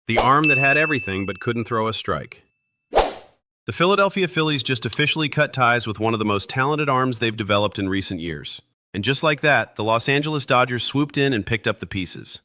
The arm that had everything but couldn't throw a strike. The Philadelphia Phillies just officially cut ties with one of the most talented arms they've developed in recent years. And just like that, the Los Angeles Dodgers swooped in and picked up the pieces.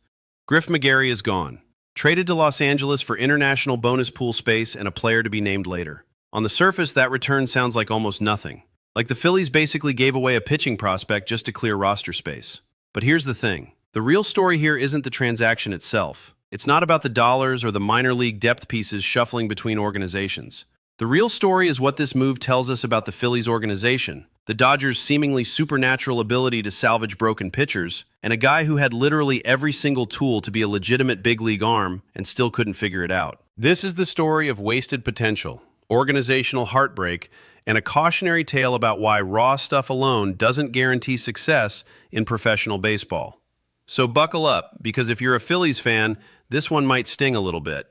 Griff McGarry is gone, traded to Los Angeles for international bonus pool space and a player to be named later. On the surface, that return sounds like almost nothing. Like the Phillies basically gave away a pitching prospect just to clear roster space. But here's the thing. The real story here isn't the transaction itself. It's not about the dollars or the minor league depth pieces shuffling between organizations. The real story is what this move tells us about the Phillies organization, the Dodgers' seemingly supernatural ability to salvage broken pitchers, and a guy who had literally every single tool to be a legitimate big league arm and still couldn't figure it out. This is the story of wasted potential, organizational heartbreak, and a cautionary tale about why raw stuff alone doesn't guarantee success in professional baseball. So buckle up, because if you're a Phillies fan, this one might sting a little bit.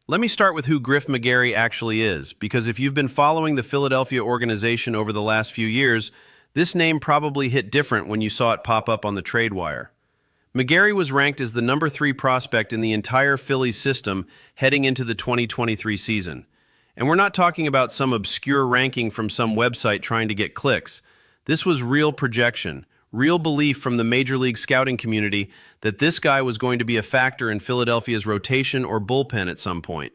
Let me start with who Griff McGarry actually is, because if you've been following the Philadelphia organization over the last few years, this name probably hit different when you saw it pop up on the trade wire. McGarry was ranked as the number 3 prospect in the entire Phillies system heading into the 2023 season. And we're not talking about some obscure ranking from some website trying to get clicks. This was real projection, real belief from the Major League scouting community that this guy was going to be a factor in Philadelphia's rotation or bullpen at some point.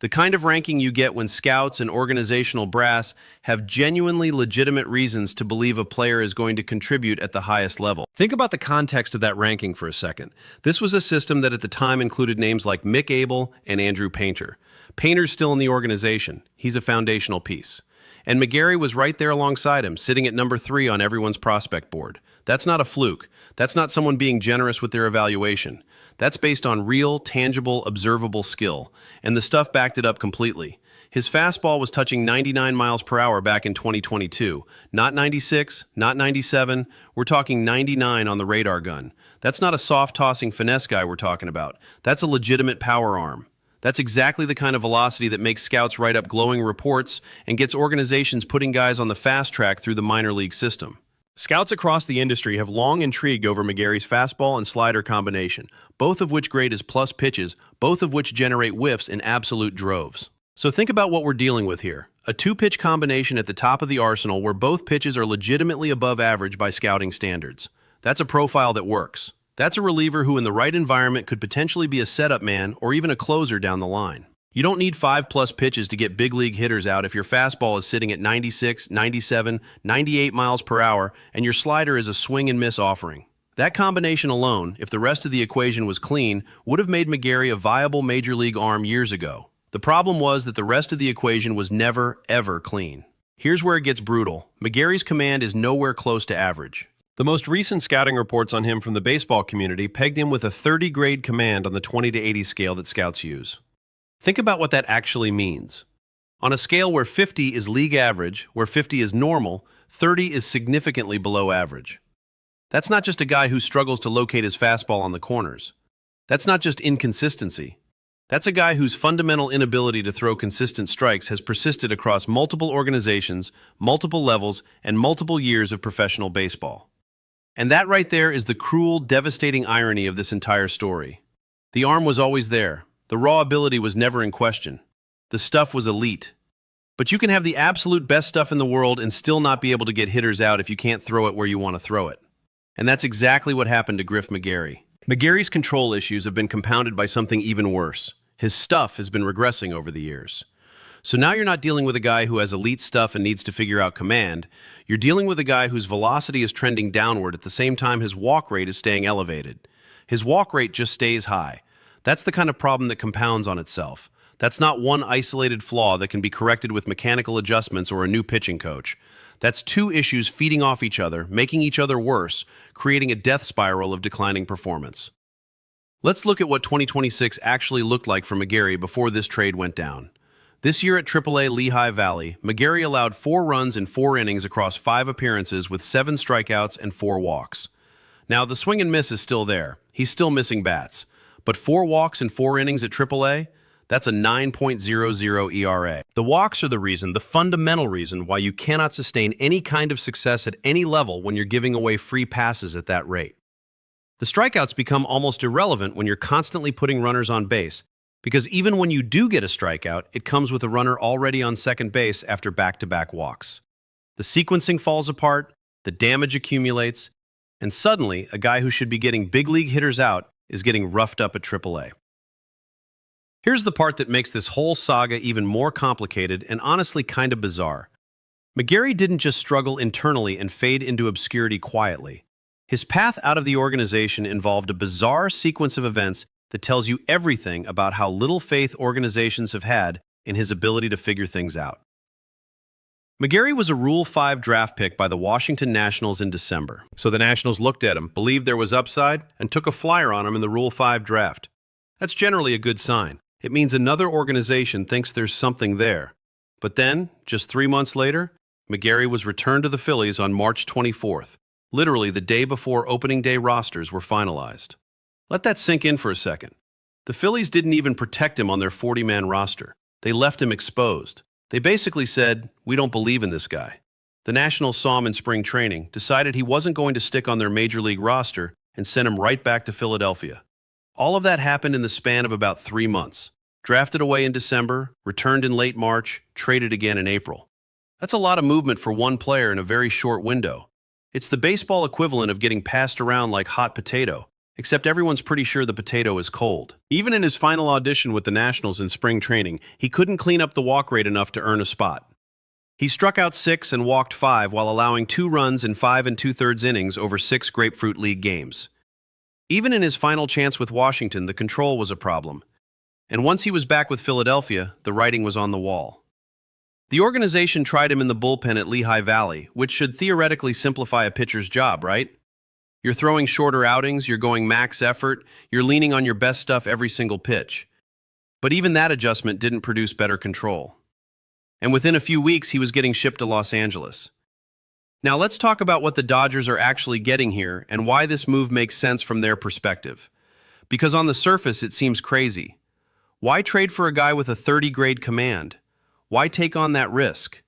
The kind of ranking you get when scouts and organizational brass have genuinely legitimate reasons to believe a player is going to contribute at the highest level. Think about the context of that ranking for a second. This was a system that at the time included names like Mick Abel and Andrew Painter. Painter's still in the organization. He's a foundational piece. And McGarry was right there alongside him, sitting at number 3 on everyone's prospect board. That's not a fluke. That's not someone being generous with their evaluation. That's based on real, tangible, observable skill. And the stuff backed it up completely. His fastball was touching 99 miles per hour back in 2022. Not 96, not 97. We're talking 99 on the radar gun. That's not a soft-tossing finesse guy we're talking about. That's a legitimate power arm. That's exactly the kind of velocity that makes scouts write up glowing reports and gets organizations putting guys on the fast track through the minor league system. Scouts across the industry have long intrigued over McGarry's fastball and slider combination, both of which grade as plus pitches, both of which generate whiffs in absolute droves. So think about what we're dealing with here. A 2-pitch combination at the top of the arsenal where both pitches are legitimately above average by scouting standards. That's a profile that works. That's a reliever who in the right environment could potentially be a setup man or even a closer down the line. You don't need 5+ pitches to get big league hitters out if your fastball is sitting at 96, 97, 98 miles per hour and your slider is a swing and miss offering. That combination alone, if the rest of the equation was clean, would have made McGarry a viable major league arm years ago. The problem was that the rest of the equation was never, ever clean. Here's where it gets brutal. McGarry's command is nowhere close to average. The most recent scouting reports on him from the baseball community pegged him with a 30-grade command on the 20 to 80 scale that scouts use. Think about what that actually means. On a scale where 50 is league average, where 50 is normal, 30 is significantly below average. That's not just a guy who struggles to locate his fastball on the corners. That's not just inconsistency. That's a guy whose fundamental inability to throw consistent strikes has persisted across multiple organizations, multiple levels, and multiple years of professional baseball. And that right there is the cruel, devastating irony of this entire story. The arm was always there. The raw ability was never in question. The stuff was elite. But you can have the absolute best stuff in the world and still not be able to get hitters out if you can't throw it where you want to throw it. And that's exactly what happened to Griff McGarry. McGarry's control issues have been compounded by something even worse. His stuff has been regressing over the years. So now you're not dealing with a guy who has elite stuff and needs to figure out command. You're dealing with a guy whose velocity is trending downward at the same time his walk rate is staying elevated. His walk rate just stays high. That's the kind of problem that compounds on itself. That's not one isolated flaw that can be corrected with mechanical adjustments or a new pitching coach. That's 2 issues feeding off each other, making each other worse, creating a death spiral of declining performance. Let's look at what 2026 actually looked like for McGarry before this trade went down. This year at AAA Lehigh Valley, McGarry allowed 4 runs in 4 innings across 5 appearances with 7 strikeouts and 4 walks. Now, the swing and miss is still there. He's still missing bats. But 4 walks in 4 innings at AAA, that's a 9.00 ERA. The walks are the reason, the fundamental reason why you cannot sustain any kind of success at any level when you're giving away free passes at that rate. The strikeouts become almost irrelevant when you're constantly putting runners on base. Because even when you do get a strikeout, it comes with a runner already on second base after back-to-back walks. The sequencing falls apart, the damage accumulates, and suddenly a guy who should be getting big league hitters out is getting roughed up at AAA. Here's the part that makes this whole saga even more complicated and honestly kind of bizarre. McGarry didn't just struggle internally and fade into obscurity quietly. His path out of the organization involved a bizarre sequence of events that tells you everything about how little faith organizations have had in his ability to figure things out. McGarry was a Rule 5 draft pick by the Washington Nationals in December. So the Nationals looked at him, believed there was upside, and took a flyer on him in the Rule 5 draft. That's generally a good sign. It means another organization thinks there's something there. But then, just 3 months later, McGarry was returned to the Phillies on March 24th, literally the day before opening day rosters were finalized. Let that sink in for a second. The Phillies didn't even protect him on their 40-man roster. They left him exposed. They basically said, "We don't believe in this guy." The Nationals saw him in spring training, decided he wasn't going to stick on their major league roster, and sent him right back to Philadelphia. All of that happened in the span of about 3 months. Drafted away in December, returned in late March, traded again in April. That's a lot of movement for one player in a very short window. It's the baseball equivalent of getting passed around like hot potato, except everyone's pretty sure the potato is cold. Even in his final audition with the Nationals in spring training, he couldn't clean up the walk rate enough to earn a spot. He struck out 6 and walked 5 while allowing 2 runs in 5 2/3 innings over 6 Grapefruit League games. Even in his final chance with Washington, the control was a problem. And once he was back with Philadelphia, the writing was on the wall. The organization tried him in the bullpen at Lehigh Valley, which should theoretically simplify a pitcher's job, right? You're throwing shorter outings, you're going max effort, you're leaning on your best stuff every single pitch. But even that adjustment didn't produce better control. And within a few weeks, he was getting shipped to Los Angeles. Now let's talk about what the Dodgers are actually getting here and why this move makes sense from their perspective. Because on the surface, it seems crazy. Why trade for a guy with a 30-grade command? Why take on that risk?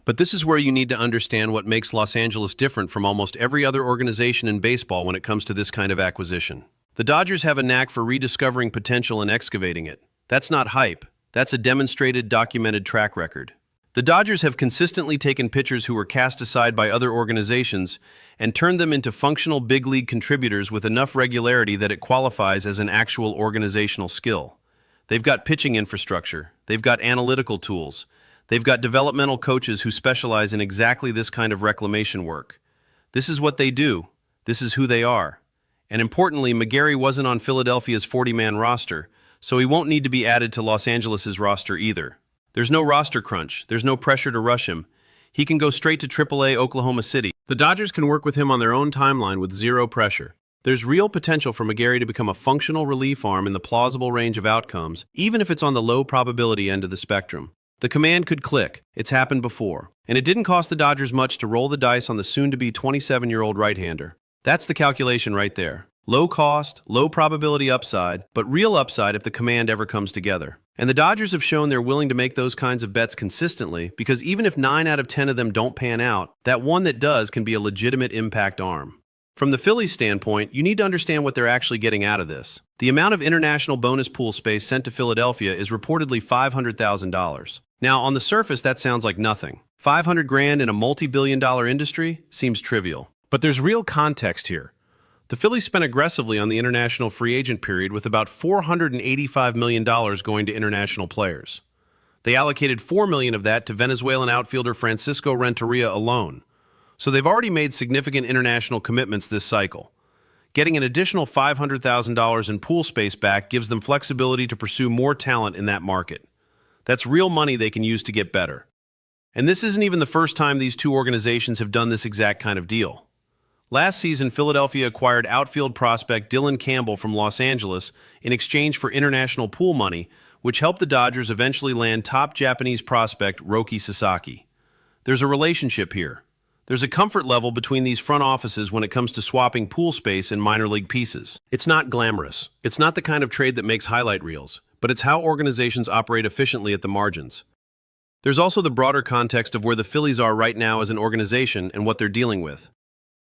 But this is where you need to understand what makes Los Angeles different from almost every other organization in baseball when it comes to this kind of acquisition. The Dodgers have a knack for rediscovering potential and excavating it. That's not hype. That's a demonstrated, documented track record. The Dodgers have consistently taken pitchers who were cast aside by other organizations and turned them into functional big league contributors with enough regularity that it qualifies as an actual organizational skill. They've got pitching infrastructure. They've got analytical tools. They've got developmental coaches who specialize in exactly this kind of reclamation work. This is what they do. This is who they are. And importantly, McGarry wasn't on Philadelphia's 40-man roster, so he won't need to be added to Los Angeles' roster either. There's no roster crunch. There's no pressure to rush him. He can go straight to AAA Oklahoma City. The Dodgers can work with him on their own timeline with zero pressure. There's real potential for McGarry to become a functional relief arm in the plausible range of outcomes, even if it's on the low probability end of the spectrum. The command could click. It's happened before. And it didn't cost the Dodgers much to roll the dice on the soon-to-be 27-year-old right-hander. That's the calculation right there. Low cost, low probability upside, but real upside if the command ever comes together. And the Dodgers have shown they're willing to make those kinds of bets consistently, because even if 9 out of 10 of them don't pan out, that one that does can be a legitimate impact arm. From the Phillies' standpoint, you need to understand what they're actually getting out of this. The amount of international bonus pool space sent to Philadelphia is reportedly $500,000. Now, on the surface, that sounds like nothing. $500,000 in a multi-billion-dollar industry seems trivial. But there's real context here. The Phillies spent aggressively on the international free agent period with about $485 million going to international players. They allocated $4 million of that to Venezuelan outfielder Francisco Renteria alone. So they've already made significant international commitments this cycle. Getting an additional $500,000 in pool space back gives them flexibility to pursue more talent in that market. That's real money they can use to get better. And this isn't even the first time these two organizations have done this exact kind of deal. Last season, Philadelphia acquired outfield prospect Dylan Campbell from Los Angeles in exchange for international pool money, which helped the Dodgers eventually land top Japanese prospect Roki Sasaki. There's a relationship here. There's a comfort level between these front offices when it comes to swapping pool space in minor league pieces. It's not glamorous. It's not the kind of trade that makes highlight reels, but it's how organizations operate efficiently at the margins. There's also the broader context of where the Phillies are right now as an organization and what they're dealing with.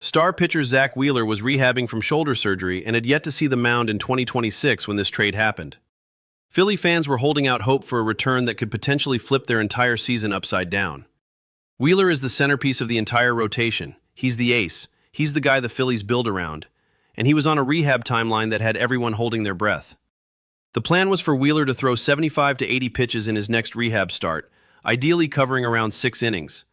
Star pitcher Zach Wheeler was rehabbing from shoulder surgery and had yet to see the mound in 2026 when this trade happened. Philly fans were holding out hope for a return that could potentially flip their entire season upside down. Wheeler is the centerpiece of the entire rotation. He's the ace. He's the guy the Phillies build around. And he was on a rehab timeline that had everyone holding their breath. The plan was for Wheeler to throw 75 to 80 pitches in his next rehab start, ideally covering around 6 innings.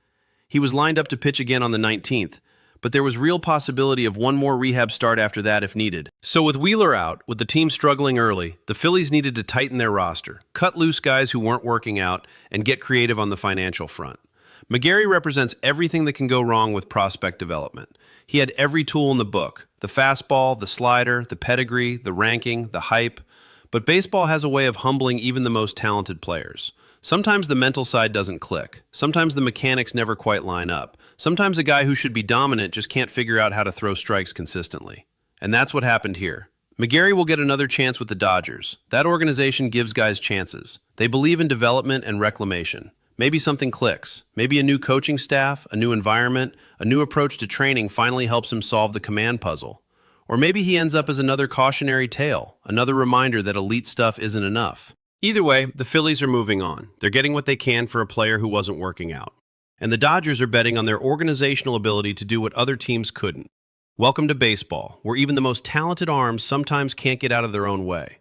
He was lined up to pitch again on the 19th, but there was real possibility of one more rehab start after that if needed. So with Wheeler out, with the team struggling early, the Phillies needed to tighten their roster, cut loose guys who weren't working out, and get creative on the financial front. McGarry represents everything that can go wrong with prospect development. He had every tool in the book: the fastball, the slider, the pedigree, the ranking, the hype. But baseball has a way of humbling even the most talented players. Sometimes the mental side doesn't click. Sometimes the mechanics never quite line up. Sometimes a guy who should be dominant just can't figure out how to throw strikes consistently. And that's what happened here. McGarry will get another chance with the Dodgers. That organization gives guys chances. They believe in development and reclamation. Maybe something clicks. Maybe a new coaching staff, a new environment, a new approach to training finally helps him solve the command puzzle. Or maybe he ends up as another cautionary tale, another reminder that elite stuff isn't enough. Either way, the Phillies are moving on. They're getting what they can for a player who wasn't working out. And the Dodgers are betting on their organizational ability to do what other teams couldn't. Welcome to baseball, where even the most talented arms sometimes can't get out of their own way.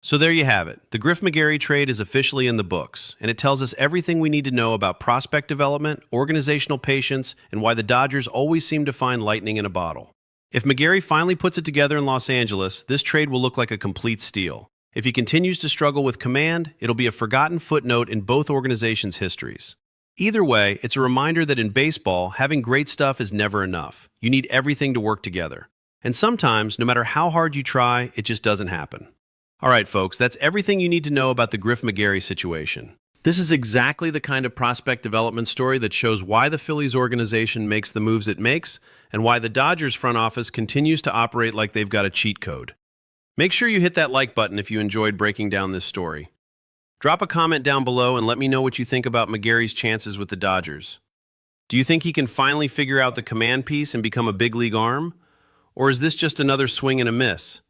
So there you have it. The Griff McGarry trade is officially in the books, and it tells us everything we need to know about prospect development, organizational patience, and why the Dodgers always seem to find lightning in a bottle. If McGarry finally puts it together in Los Angeles, this trade will look like a complete steal. If he continues to struggle with command, it'll be a forgotten footnote in both organizations' histories. Either way, it's a reminder that in baseball, having great stuff is never enough. You need everything to work together. And sometimes, no matter how hard you try, it just doesn't happen. All right, folks, that's everything you need to know about the Griff McGarry situation. This is exactly the kind of prospect development story that shows why the Phillies organization makes the moves it makes and why the Dodgers front office continues to operate like they've got a cheat code. Make sure you hit that like button if you enjoyed breaking down this story. Drop a comment down below and let me know what you think about McGarry's chances with the Dodgers. Do you think he can finally figure out the command piece and become a big league arm? Or is this just another swing and a miss?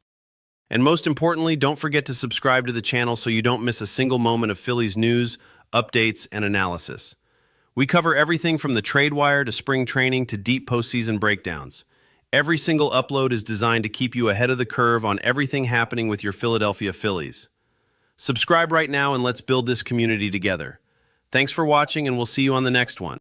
And most importantly, don't forget to subscribe to the channel so you don't miss a single moment of Phillies news, updates, and analysis. We cover everything from the trade wire to spring training to deep postseason breakdowns. Every single upload is designed to keep you ahead of the curve on everything happening with your Philadelphia Phillies. Subscribe right now and let's build this community together. Thanks for watching, and we'll see you on the next one.